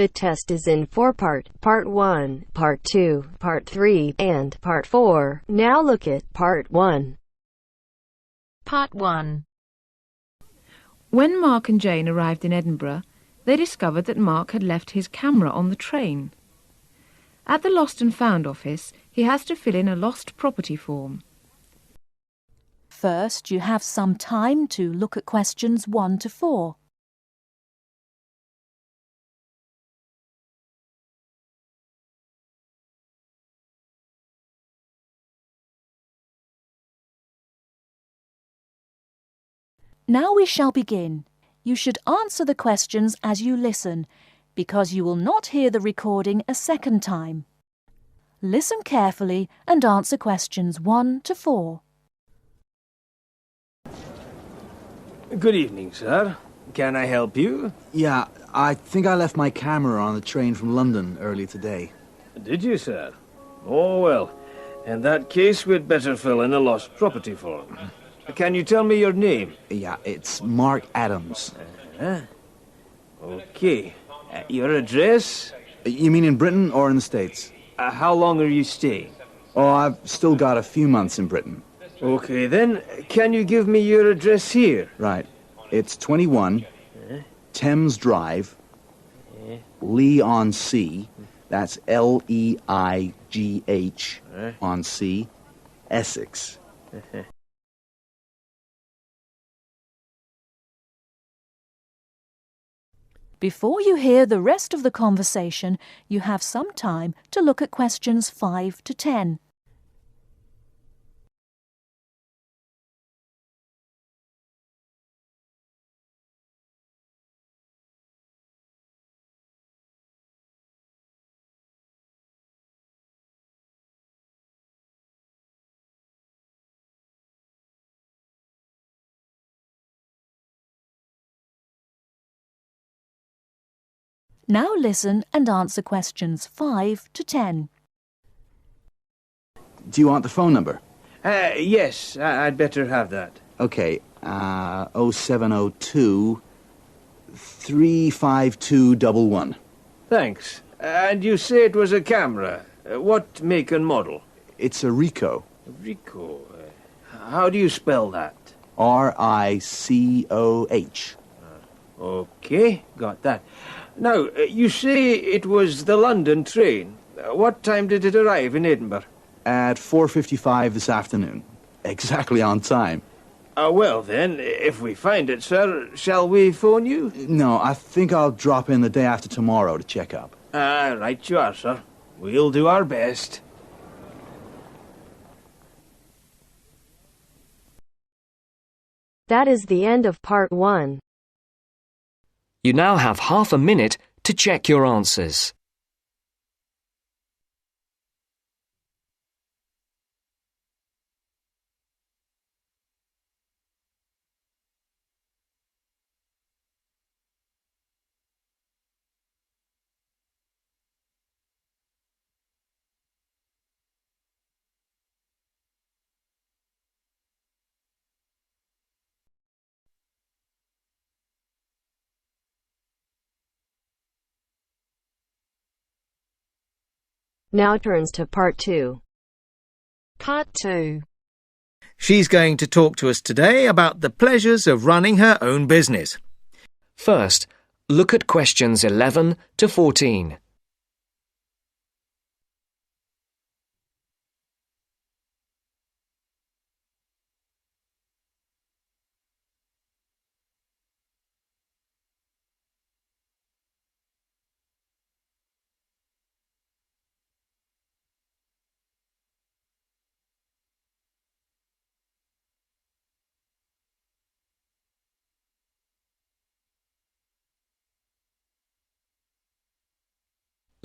The test is in 4 parts: Part 1, Part 2, Part 3, and Part 4. Now look at Part 1. Part 1. When Mark and Jane arrived in Edinburgh, they discovered that Mark had left his camera on the train. At the Lost and Found office, he has to fill in a lost property form. First, you have some time to look at questions 1 to 4. Now we shall begin. You should answer the questions as you listen, because you will not hear the recording a second time. Listen carefully and answer questions 1 to 4. Good evening, sir. Can I help you? Yeah, I think I left my camera on the train from London early today. Did you, sir? Oh, well. In that case, we'd better fill in a lost property form. Can you tell me your name? Yeah, it's Mark Adams. Okay. Your address? You mean in Britain or in the States? How long are you staying? Oh, I've still got a few months in Britain. Okay, then. Can you give me your address here? Right. It's 21 Thames Drive, Leigh-on-Sea. That's Leigh on Sea, Essex. Before you hear the rest of the conversation, you have some time to look at questions 5 to 10. Now listen and answer questions 5 to 10. Do you want the phone number? Yes, I'd better have that. Okay, 0702 35211. Thanks. And you say it was a camera. What make and model? It's a Ricoh. Ricoh. How do you spell that? Ricoh. Okay, got that. Now, you say it was the London train. What time did it arrive in Edinburgh? At 4:55 this afternoon. Exactly on time. Well then, if we find it, sir, shall we phone you? No, I think I'll drop in the day after tomorrow to check up. Right you are, sir. We'll do our best. That is the end of Part 1. You now have half a minute to check your answers. Now turns to Part 2. Part 2. She's going to talk to us today about the pleasures of running her own business. First, look at questions 11 to 14.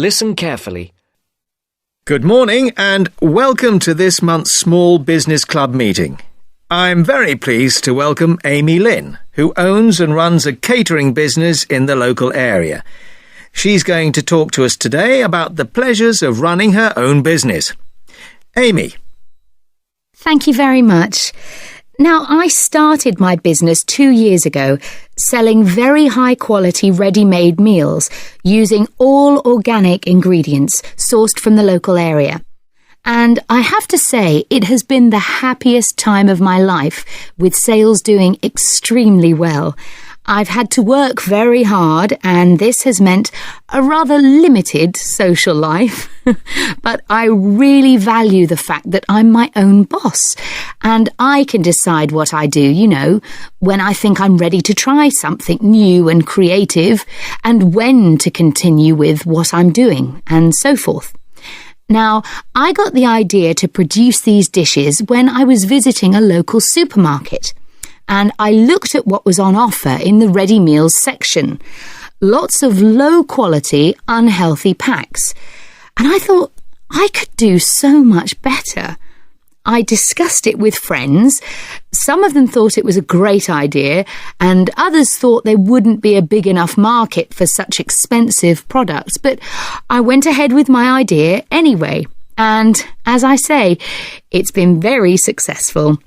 Listen carefully. Good morning and welcome to this month's Small Business Club meeting. I'm very pleased to welcome Amy Lynn, who owns and runs a catering business in the local area. She's going to talk to us today about the pleasures of running her own business. Amy. Thank you very much. Now, I started my business 2 years ago, selling very high-quality ready-made meals using all organic ingredients sourced from the local area. And I have to say, it has been the happiest time of my life, with sales doing extremely well. I've had to work very hard, and this has meant a rather limited social life. But I really value the fact that I'm my own boss, and I can decide what I do, when I think I'm ready to try something new and creative, and when to continue with what I'm doing, and so forth. Now, I got the idea to produce these dishes when I was visiting a local supermarket, and I looked at what was on offer in the ready meals section. Lots of low-quality, unhealthy packs. And I thought, I could do so much better. I discussed it with friends. Some of them thought it was a great idea, and others thought there wouldn't be a big enough market for such expensive products. But I went ahead with my idea anyway. And as I say, it's been very successful.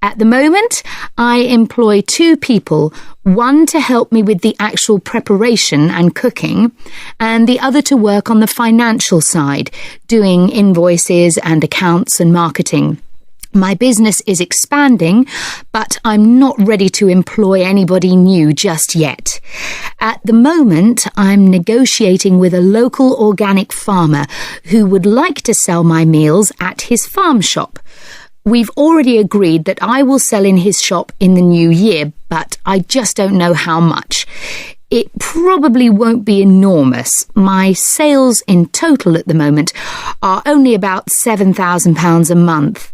At the moment, I employ 2 people, one to help me with the actual preparation and cooking, and the other to work on the financial side, doing invoices and accounts and marketing. My business is expanding, but I'm not ready to employ anybody new just yet. At the moment, I'm negotiating with a local organic farmer who would like to sell my meals at his farm shop. We've already agreed that I will sell in his shop in the new year, but I just don't know how much. It probably won't be enormous. My sales in total at the moment are only about £7,000 a month,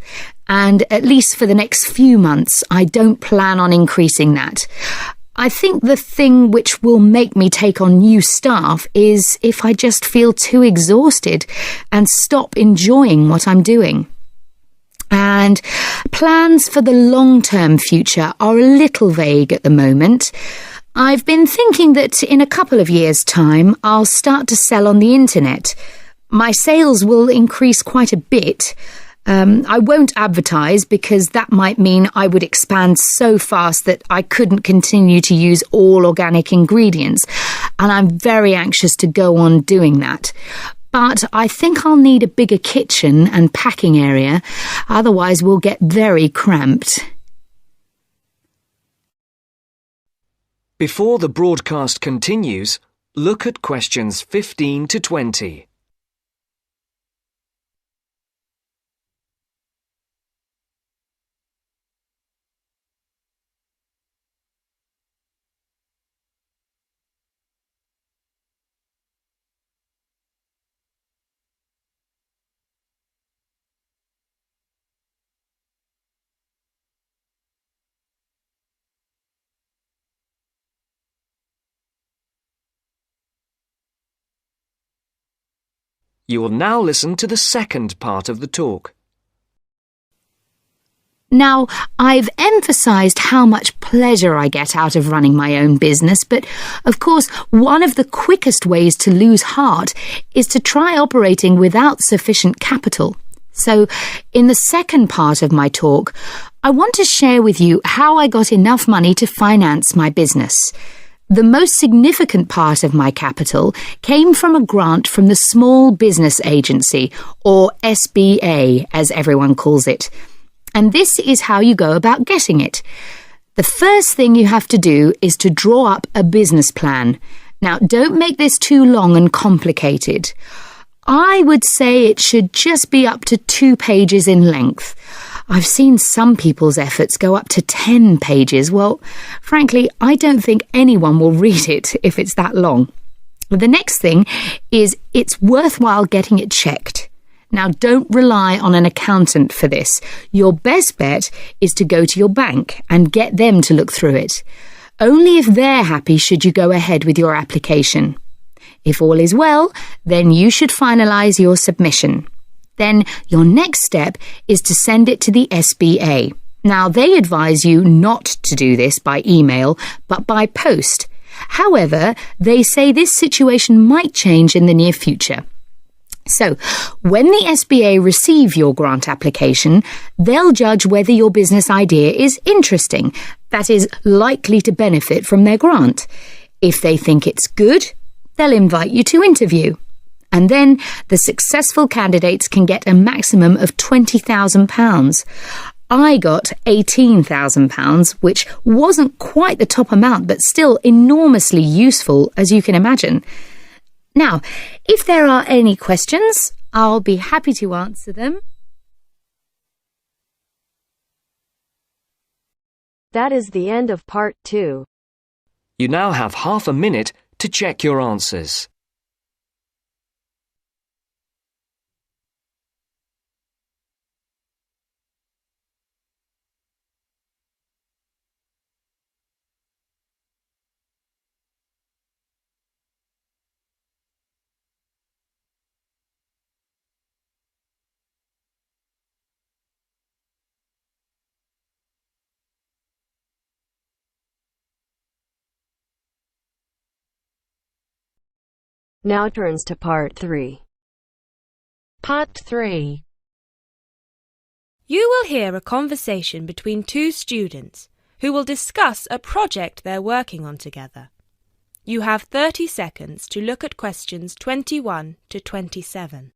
and at least for the next few months, I don't plan on increasing that. I think the thing which will make me take on new staff is if I just feel too exhausted and stop enjoying what I'm doing. And plans for the long-term future are a little vague at the moment. I've been thinking that in a couple of years' time, I'll start to sell on the internet. My sales will increase quite a bit. I won't advertise because that might mean I would expand so fast that I couldn't continue to use all organic ingredients, and I'm very anxious to go on doing that. But I think I'll need a bigger kitchen and packing area, otherwise we'll get very cramped. Before the broadcast continues, look at questions 15 to 20. You will now listen to the second part of the talk. Now, I've emphasised how much pleasure I get out of running my own business, but of course, one of the quickest ways to lose heart is to try operating without sufficient capital. So, in the second part of my talk, I want to share with you how I got enough money to finance my business. The most significant part of my capital came from a grant from the Small Business Agency, or SBA, as everyone calls it. And this is how you go about getting it. The first thing you have to do is to draw up a business plan. Now, don't make this too long and complicated. I would say it should just be up to 2 pages in length. I've seen some people's efforts go up to 10 pages. Well, frankly, I don't think anyone will read it if it's that long. The next thing is it's worthwhile getting it checked. Now, don't rely on an accountant for this. Your best bet is to go to your bank and get them to look through it. Only if they're happy should you go ahead with your application. If all is well, then you should finalise your submission. Then your next step is to send it to the SBA. Now, they advise you not to do this by email, but by post. However, they say this situation might change in the near future. So, when the SBA receive your grant application, they'll judge whether your business idea is interesting, that is, likely to benefit from their grant. If they think it's good, they'll invite you to interview. And then the successful candidates can get a maximum of £20,000. I got £18,000, which wasn't quite the top amount, but still enormously useful, as you can imagine. Now, if there are any questions, I'll be happy to answer them. That is the end of part 2. You now have half a minute to check your answers. Now turns to part 3. Part 3. You will hear a conversation between two students who will discuss a project they're working on together. You have 30 seconds to look at questions 21 to 27.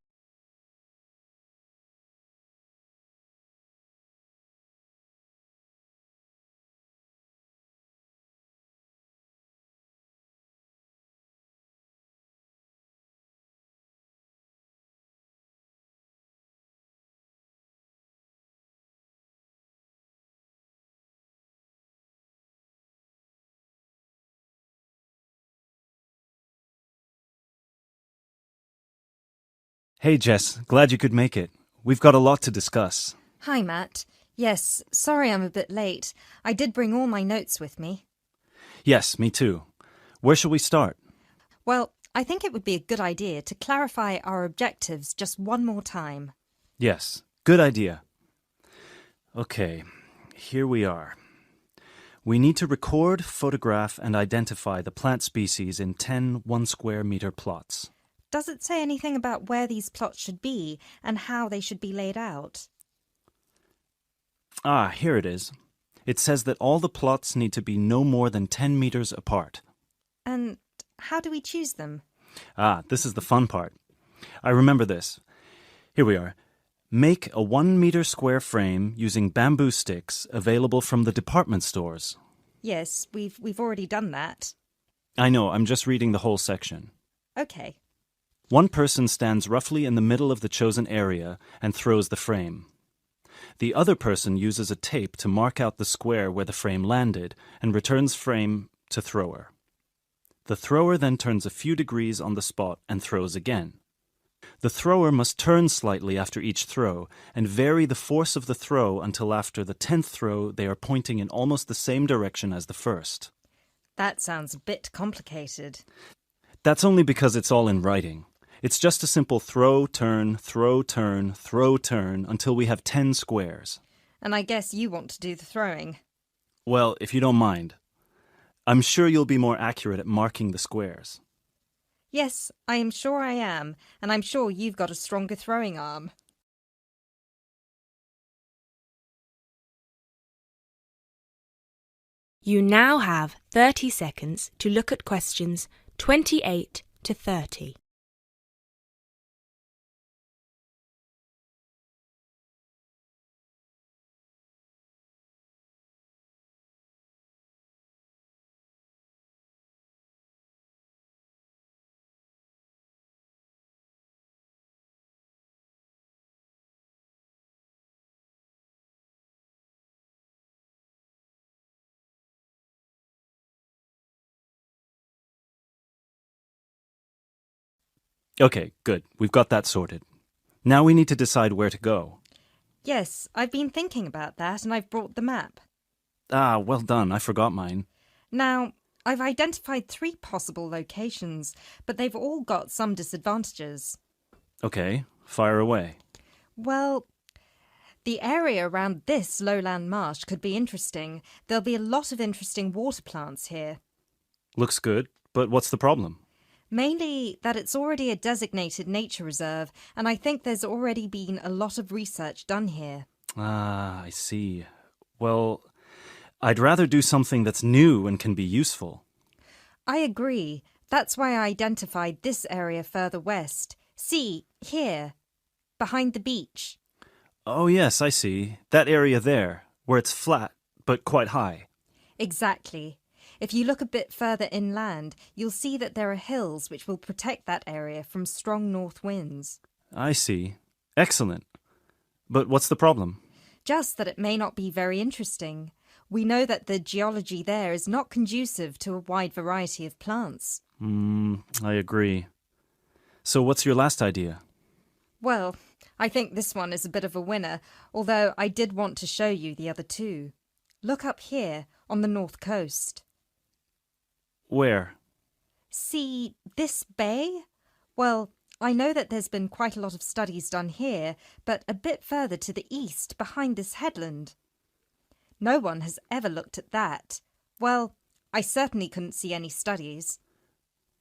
Hey Jess, glad you could make it. We've got a lot to discuss. Hi Matt. Yes, sorry I'm a bit late. I did bring all my notes with me. Yes, me too. Where shall we start? Well, I think it would be a good idea to clarify our objectives just one more time. Yes, good idea. Okay, here we are. We need to record, photograph, and identify the plant species in 10 1-square-meter plots. Does it say anything about where these plots should be and how they should be laid out? Ah, here it is. It says that all the plots need to be no more than 10 meters apart. And how do we choose them? Ah, this is the fun part. I remember this. Here we are. Make a 1-meter square frame using bamboo sticks available from the department stores. Yes, we've already done that. I know, I'm just reading the whole section. Okay. One person stands roughly in the middle of the chosen area and throws the frame. The other person uses a tape to mark out the square where the frame landed and returns frame to thrower. The thrower then turns a few degrees on the spot and throws again. The thrower must turn slightly after each throw and vary the force of the throw until after the 10th throw they are pointing in almost the same direction as the first. That sounds a bit complicated. That's only because it's all in writing. It's just a simple throw, turn, throw, turn, throw, turn until we have 10 squares. And I guess you want to do the throwing. Well, if you don't mind. I'm sure you'll be more accurate at marking the squares. Yes, I am sure I am, and I'm sure you've got a stronger throwing arm. You now have 30 seconds to look at questions 28 to 30. Okay, good. We've got that sorted. Now we need to decide where to go. Yes, I've been thinking about that and I've brought the map. Ah, well done. I forgot mine. Now, I've identified 3 possible locations, but they've all got some disadvantages. Okay, fire away. Well, the area around this lowland marsh could be interesting. There'll be a lot of interesting water plants here. Looks good, but what's the problem? Mainly that it's already a designated nature reserve, and I think there's already been a lot of research done here. Ah, I see. Well, I'd rather do something that's new and can be useful. I agree. That's why I identified this area further west. See, here, behind the beach. Oh, yes, I see. That area there, where it's flat, but quite high. Exactly. If you look a bit further inland, you'll see that there are hills which will protect that area from strong north winds. I see. Excellent. But what's the problem? Just that it may not be very interesting. We know that the geology there is not conducive to a wide variety of plants. I agree. So what's your last idea? Well, I think this one is a bit of a winner, although I did want to show you the other two. Look up here, on the north coast. Where? See this bay? Well, I know that there's been quite a lot of studies done here, but a bit further to the east, behind this headland. No one has ever looked at that. Well, I certainly couldn't see any studies.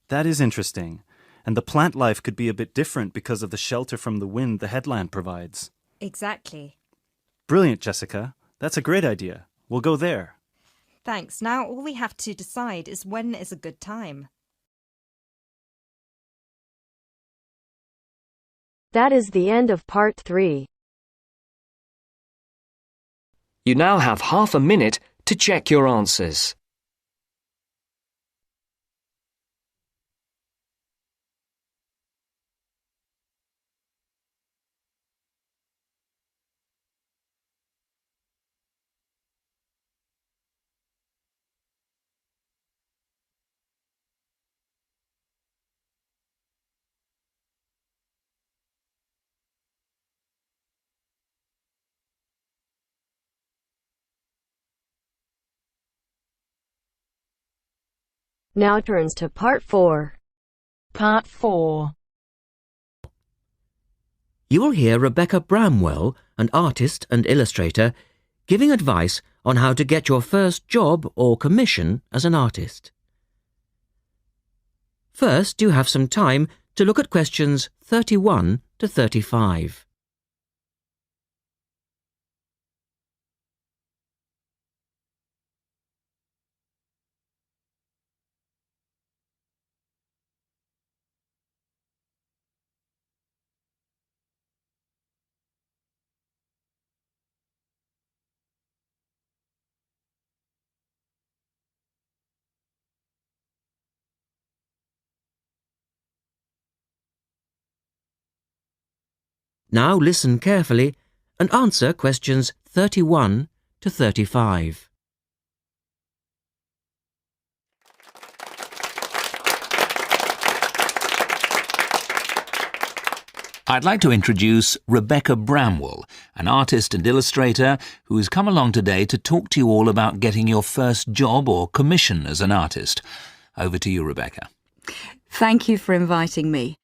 That is interesting. And the plant life could be a bit different because of the shelter from the wind the headland provides. Exactly. Brilliant, Jessica. That's a great idea. We'll go there. Thanks. Now all we have to decide is when is a good time. That is the end of part 3. You now have half a minute to check your answers. Now turns to part 4. Part 4. You will hear Rebecca Bramwell, an artist and illustrator, giving advice on how to get your first job or commission as an artist. First, you have some time to look at questions 31 to 35. Now listen carefully and answer questions 31 to 35. I'd like to introduce Rebecca Bramwell, an artist and illustrator who has come along today to talk to you all about getting your first job or commission as an artist. Over to you, Rebecca. Thank you for inviting me.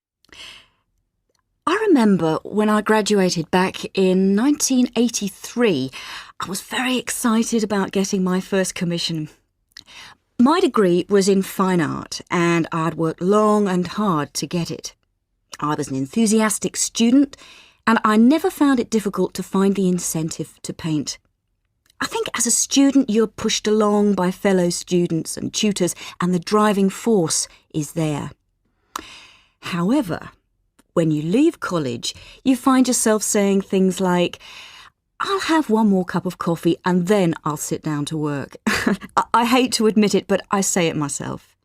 I remember when I graduated back in 1983, I was very excited about getting my first commission. My degree was in fine art and I'd worked long and hard to get it. I was an enthusiastic student and I never found it difficult to find the incentive to paint. I think as a student you're pushed along by fellow students and tutors and the driving force is there. However, when you leave college, you find yourself saying things like, I'll have one more cup of coffee and then I'll sit down to work. I hate to admit it, but I say it myself.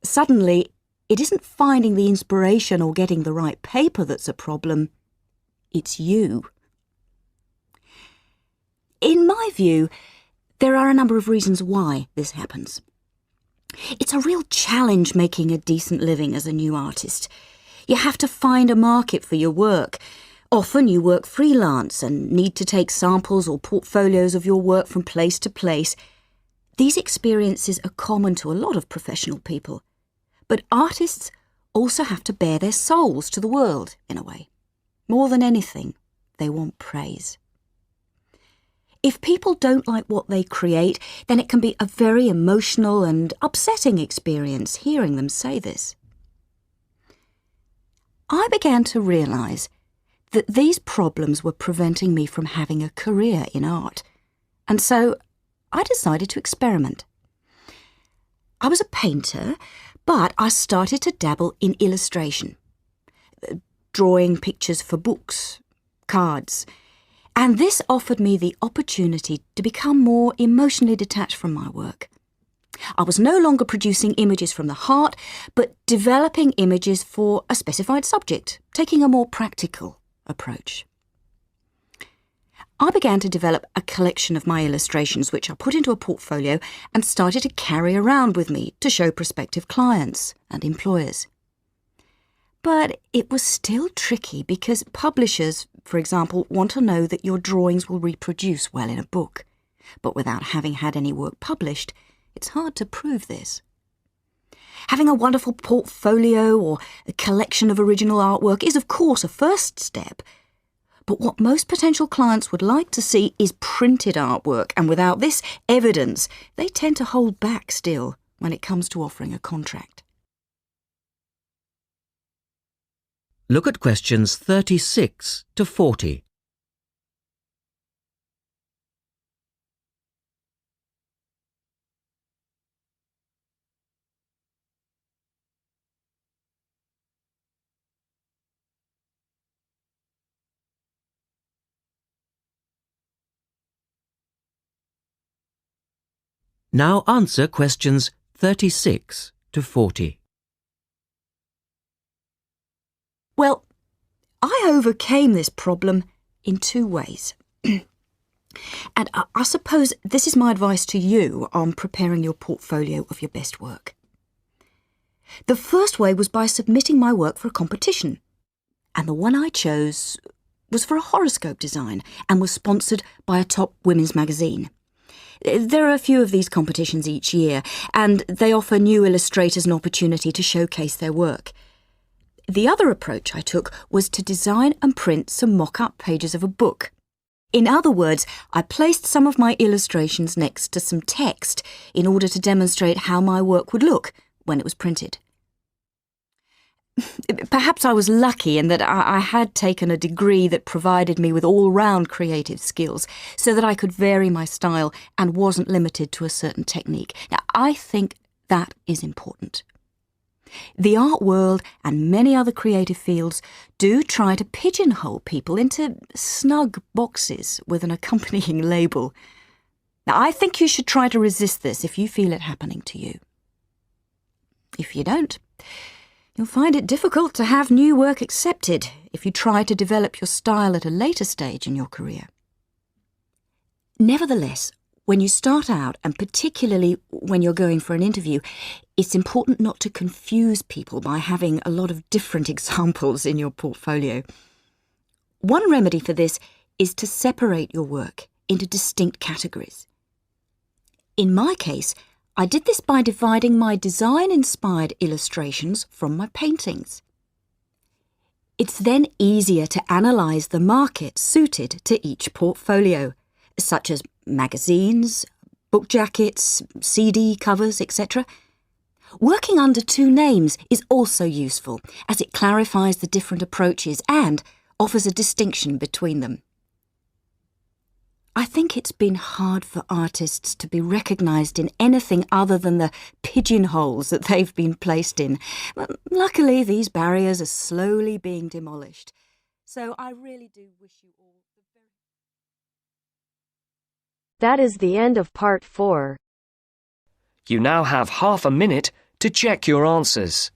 Suddenly, it isn't finding the inspiration or getting the right paper that's a problem. It's you. In my view, there are a number of reasons why this happens. It's a real challenge making a decent living as a new artist. You have to find a market for your work. Often you work freelance and need to take samples or portfolios of your work from place to place. These experiences are common to a lot of professional people. But artists also have to bare their souls to the world, in a way. More than anything, they want praise. If people don't like what they create, then it can be a very emotional and upsetting experience hearing them say this. I began to realise that these problems were preventing me from having a career in art, and so I decided to experiment. I was a painter, but I started to dabble in illustration, drawing pictures for books, cards, and this offered me the opportunity to become more emotionally detached from my work. I was no longer producing images from the heart, but developing images for a specified subject, taking a more practical approach. I began to develop a collection of my illustrations, which I put into a portfolio and started to carry around with me to show prospective clients and employers. But it was still tricky because publishers, for example, want to know that your drawings will reproduce well in a book. But without having had any work published, it's hard to prove this. Having a wonderful portfolio or a collection of original artwork is, of course, a first step. But what most potential clients would like to see is printed artwork, and without this evidence, they tend to hold back still when it comes to offering a contract. Look at questions 36 to 40. Now answer questions 36 to 40. Well, I overcame this problem in two ways. And I suppose this is my advice to you on preparing your portfolio of your best work. The first way was by submitting my work for a competition. And the one I chose was for a horoscope design and was sponsored by a top women's magazine. There are a few of these competitions each year, and they offer new illustrators an opportunity to showcase their work. The other approach I took was to design and print some mock-up pages of a book. In other words, I placed some of my illustrations next to some text in order to demonstrate how my work would look when it was printed. Perhaps I was lucky in that I had taken a degree that provided me with all-round creative skills so that I could vary my style and wasn't limited to a certain technique. Now, I think that is important. The art world and many other creative fields do try to pigeonhole people into snug boxes with an accompanying label. Now, I think you should try to resist this if you feel it happening to you. If you don't, you'll find it difficult to have new work accepted if you try to develop your style at a later stage in your career. Nevertheless, when you start out, and particularly when you're going for an interview, it's important not to confuse people by having a lot of different examples in your portfolio. One remedy for this is to separate your work into distinct categories. In my case, I did this by dividing my design-inspired illustrations from my paintings. It's then easier to analyse the market suited to each portfolio, such as magazines, book jackets, CD covers, etc. Working under two names is also useful, as it clarifies the different approaches and offers a distinction between them. I think it's been hard for artists to be recognised in anything other than the pigeonholes that they've been placed in. But luckily, these barriers are slowly being demolished. So I really do wish you all the very... That is the end of part 4. You now have half a minute to check your answers.